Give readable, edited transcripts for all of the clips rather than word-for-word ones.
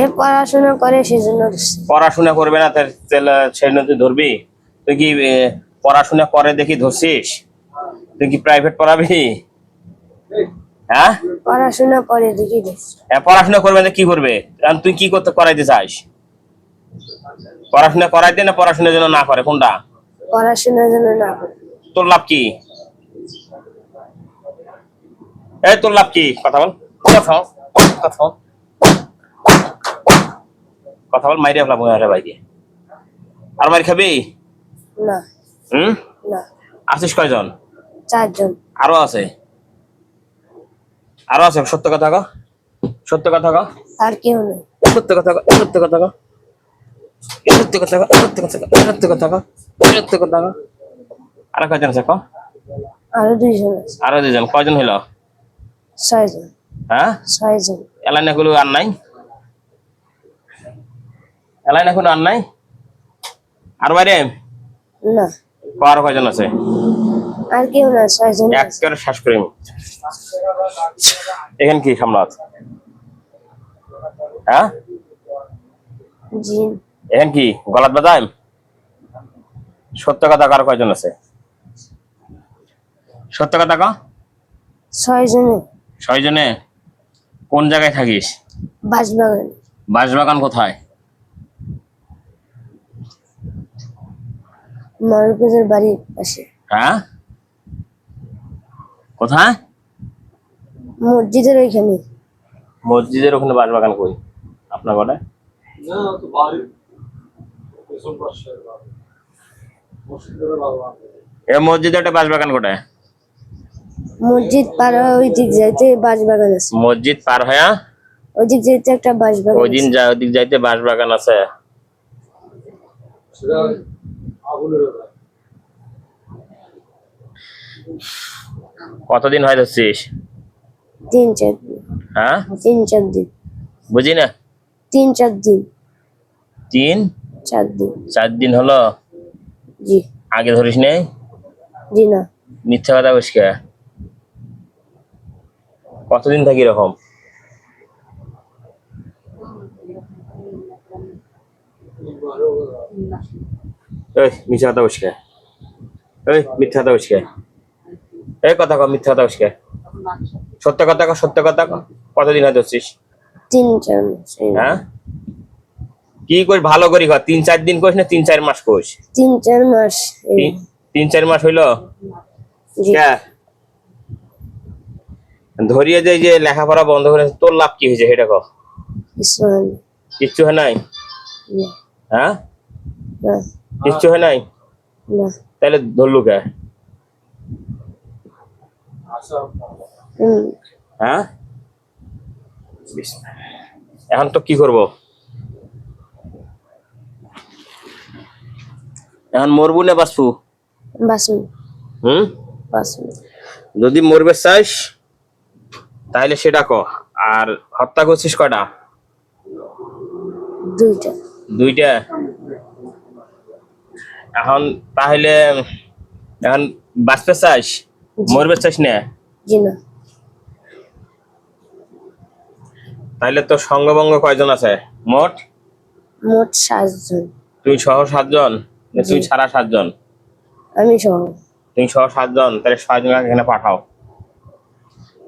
এ পড়াশোনা করে সেজন্য ধরছে। পড়াশোনা করবে না তাহলে সেজন্য তুই ধরবি? তুই কি পড়াশোনা করে দেখি ধরছিস? তুই কি প্রাইভেট পড়াবি? হ্যাঁ, পড়াশোনা করে দেখি ধরছে। পড়াশোনা করবে না কি করবে? কারণ তুই কি করতে করাইতে চাস? পড়াশোনা করাইতে না পড়াশোনার জন্য না করে, কোনটা? পড়াশোনার জন্য না করে। তোর লাভ কি? এই তোর লাভ কি? কথা বল, কথা বল, কথা বল, কথা বল। মাইরে ফেলাবো আরে ভাই দিয়ে। আর মার খাবি? না না। আছিস কয়জন? 4 জন। আরো আছে? আরো আছে? সত্য কথা কও, সত্য কথা কও। আর কেউ নেই। সত্য কথা কও, সত্য কথা কও, সত্য কথা কও, সত্য কথা কও, সত্য কথা কও, সত্য কথা কও। আর কয়জন আছে কও? আরো 2 জন আছে। আরো 2 জন। কয়জন হইলো? 6 জন। হ্যাঁ, 6 জন। এলাইনা গুলো আর নাই? এলাইনা কোনো আর নাই? আর বাইরে না। আর কয়জন আছে? আর কেউ না, 6 জন। একেবারে শ্বাস করি। এখানে কি সামলাত? হ্যাঁ, জিন। এখন কি গলাত বাজাইম? সত্য কথা কার কয়জন আছে? সত্য কথা ক। 6 জনে। 6 জনে? কোন জায়গায় থাকিস? বাঁশবাগান। বাঁশবাগান কোথায়? মারুফের বাড়ির পাশে। হ্যাঁ, কোথায়? মসজিদের ওইখানে। মসজিদের ওখানে বাঁশবাগান কই আপনার ঘরে? এ মসজিদে একটা বাঁশবাগান কোথায়? মসজিদ পার হয়ে ওই দিক যাইতে বাঁশবাগান আছে। মসজিদ পার হয়ে ওই দিক যাইতে একটা বাঁশবাগান ওই দিন আছে। ওদিক যাইতে বাঁশবাগান আছে। কতদিন হয় ধরছিস? 3-4 দিন। হ্যাঁ, 3-4 দিন। বুঝি না। 3-4 দিন। 3-4 4 দিন। হলো? জি। আগে ধরিস নাই? জি না। মিথ্যা কথা বলিস কে? কতদিন থাকি এরকম? এই মিথ্যা কথা বলিস কে? এই মিথ্যা কথা বলিস কে? এই কথা কও, মিথ্যা কথা বলিস কে? সত্য কথা কও, সত্য কথা কও। কতদিন হয় ধরছিস? 3-4 মাস। হ্যাঁ, কি করিস ভালো করি কর। 3-4 দিন করিস না 3-4 মাস করিস? 3-4 মাস। 3-4 মাস হইলো? জি। কে ধরিয়ে যে যে লেখাপড়া বন্ধ করে তোর লাভ কি হয়েছে সেটা কও। কিচ্ছু হয় নাই? হ্যাঁ, না। কিচ্ছু হয় নাই? না। তাহলে ধরলু কে? হ্যাঁ, এখন তো কি করব? এখন মরবু না বাঁচবু? বাঁচবো। বাঁচবো। যদি মরবে চাইস তাহলে সেটা ক। আর হত্যা করছিস কয়টা? 2টা। 2টা? এখন তাহলে এখন বাঁচতে চাইস, মরবে চাইস না? জি না। তাহলে তোর সঙ্গবঙ্গ কয়জন আছে মোট? মোট 7 জন। তুই সহ 7 জন? তুই ছাড়া 7 জন? আমি সহ। তুই সহ 7 জন? তাহলে 6 জন এখানে পাঠাও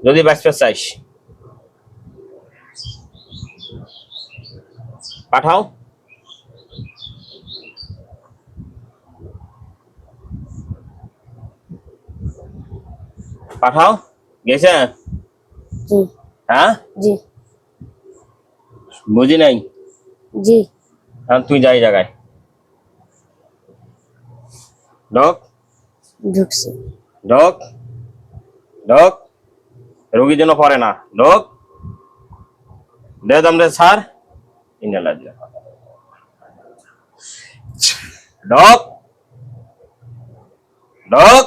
যদি বাঁচতে চাইস। পাঠাও। পাঠাও। গেছে? জি। হ্যাঁ, জি। বুঝি নাই। জি। এখন তুই যাই জায়গায় ঢোক। ঢুকছি। ঢোক, ঢোক। রোগী যেন পড়ে না। ঢোক। দে দমরে স্যার। ইনহালার দে। ঢোক, ঢোক,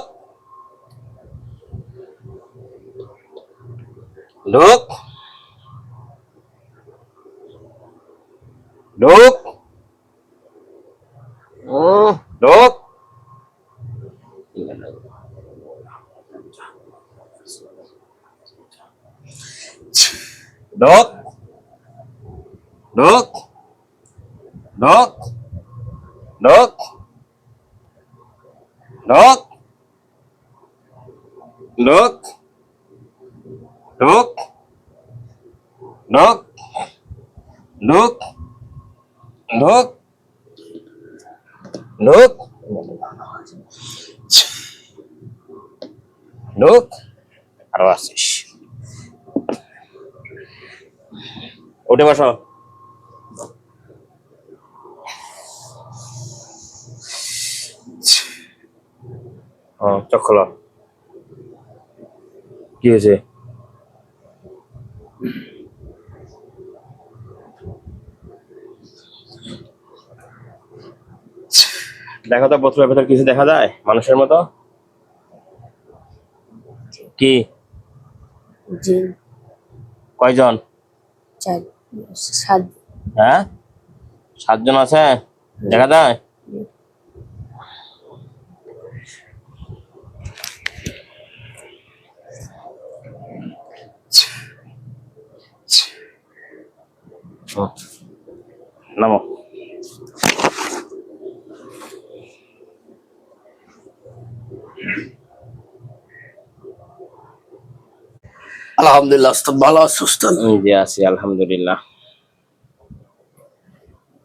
ঢোক, ঢোক, ঢোক। ঢোক, ঢোক ঢোক ঢোক ঢোক ঢোক ঢোক ঢোক ঢোক ঢোক ঢোক ঢোক আরো আসিস উঠে বসো চোখ খোলো কি হয়েছে দেখো তো বোতলের ভেতর কিছু দেখা যায় মানুষের মতো কি জিন কয়জন 4 7 হ্যাঁ 7 জন আছে দেখা যায় নামো আলহামদুলিল্লাহ উস্তাদ ভালো আছো উস্তাদ? জি আছি আলহামদুলিল্লাহ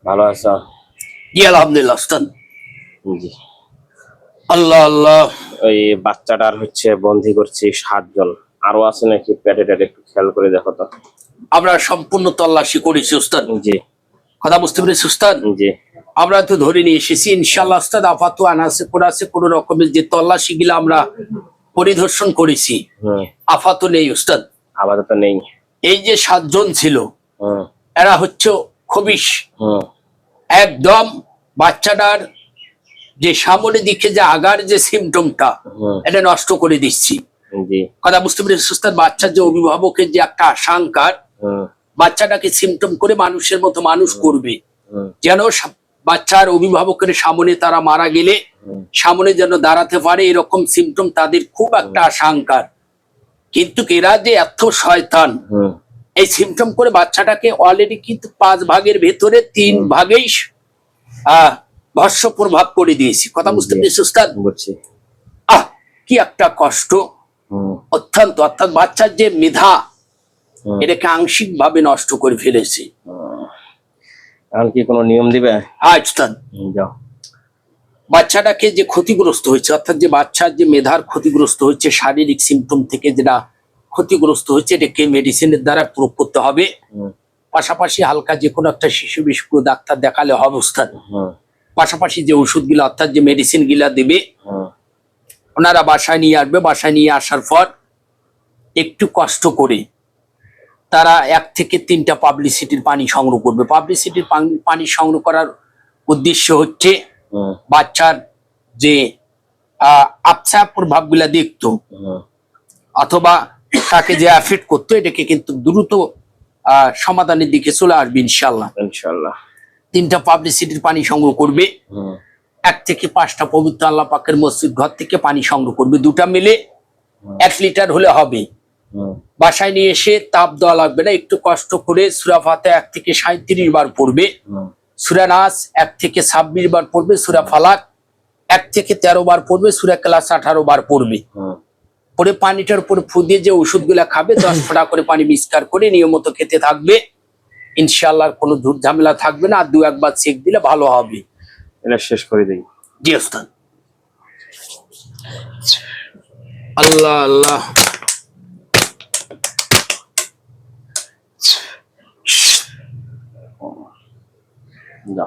ভালো আছো জি আলহামদুলিল্লাহ উস্তাদ। জি আল্লাহ আল্লাহ। ওই বাচ্চাটার হচ্ছে বন্দি করছি 7 জন আরো আছে নাকি পেটে টেটে একটু খেয়াল করে দেখো তো আমরা সম্পূর্ণ তল্লাশি করেছি উস্তাদ। জি কথা বুঝতে পেরেছি উস্তাদ? জি আমরা তো ধরে নিয়ে এসেছি ইনশাআল্লাহ উস্তাদ। আপাতত আনাসে কোরাসে কোনো রকমের যে তল্লাশি গুলো আমরা পরিদর্শন করেছি আপাতত নেই উস্তাদ। আপাতত নেই। এই যে 7 জন ছিল এরা হচ্ছে খবিশ একদম বাচ্চাটার যে সামনে দিকে যে আগার যে সিমটমটা এটা নষ্ট করে দিচ্ছি। কথা বুঝতে পেরেছি উস্তাদ? বাচ্চার যে অভিভাবকের যে একটা আশঙ্কার বাচ্চাটাকে সিমটম করে মানুষের মতো মানুষ করবে যেন বাচ্চার অভিভাবকের সামনে তারা মারা গেলে সামনে যেন দাঁড়াতে পারে এরকম সিমটম তাদের খুব একটা আশঙ্কার। কিন্তু এরা যে এত শয়তান এই সিমটম করে বাচ্চাটাকে অলরেডি কিন্তু 5 ভাগের ভেতরে 3 ভাগেই ভস্য প্রভাব করে দিয়েছি। কথা বুঝতে পেরেছি উস্তাদ? কি একটা কষ্ট অত্যন্ত। অর্থাৎ বাচ্চার যে মেধা এটাকে আংশিক ভাবে নষ্ট করে ফেলেছি। এখন কি কোনো নিয়ম দিবে? উস্তাদ বাচ্চাটাকে যে ক্ষতিগ্রস্ত হয়েছে অর্থাৎ যে বাচ্চার যে মেধার ক্ষতিগ্রস্ত হচ্ছে শারীরিক সিমটম থেকে যেটা ক্ষতিগ্রস্ত হচ্ছে এটাকে মেডিসিনের দ্বারা প্রয়োগ করতে হবে। পাশাপাশি হালকা যে কোনো একটা শিশু বিশেষজ্ঞ ডাক্তার দেখালে হবে উস্তাদ। পাশাপাশি যে ওষুধ গুলা অর্থাৎ যে মেডিসিন গুলা দেবে ওনারা বাসায় নিয়ে আসবে। বাসায় নিয়ে আসার পর একটু কষ্ট করে তারা 1 থেকে 3টা পাবলিসিটির পানি সংগ্রহ করবে। পাবলিসিটির পানি সংগ্রহ করার উদ্দেশ্য হচ্ছে বাচ্চার যে আবছা প্রভাব গুলা দেখতো অথবা তাকে যে এফেক্ট করতো এটাকে কিন্তু দ্রুত সমাধানের দিকে চলে আসবে ইনশাল্লাহ। ইনশাআল্লাহ 3টা পাবলিসিটির পানি সংগ্রহ করবে। 1 থেকে 5টা পবিত্র আল্লাহ পাকের মসজিদ ঘর থেকে পানি সংগ্রহ করবে। 2টা মিলে 1 লিটার হলে হবে। বাসায় নিয়ে এসে তাপ দেওয়া লাগবে না। একটু কষ্ট করে সূরা ফাতিহা 1 থেকে 37 বার পড়বে। সূরা নাস 1 থেকে 26 বার পড়বে। সূরা ফালাক 1 থেকে 13 বার পড়বে। সূরা ইখলাস 18 বার পড়বে। পরে পানিটার উপর ফু দিয়ে যে ওষুধগুলা খাবে 10 ফোঁটা করে পানি মিক্সচার করে নিয়মিত খেতে থাকবে। ইনশাআল্লাহ কোনো ধূর ঝামেলা থাকবে না। আর 2-1 বার চেক দিলে ভালো হবে। এটা শেষ করে দেই। জি উস্তাদ। আল্লাহ আল্লাহ। না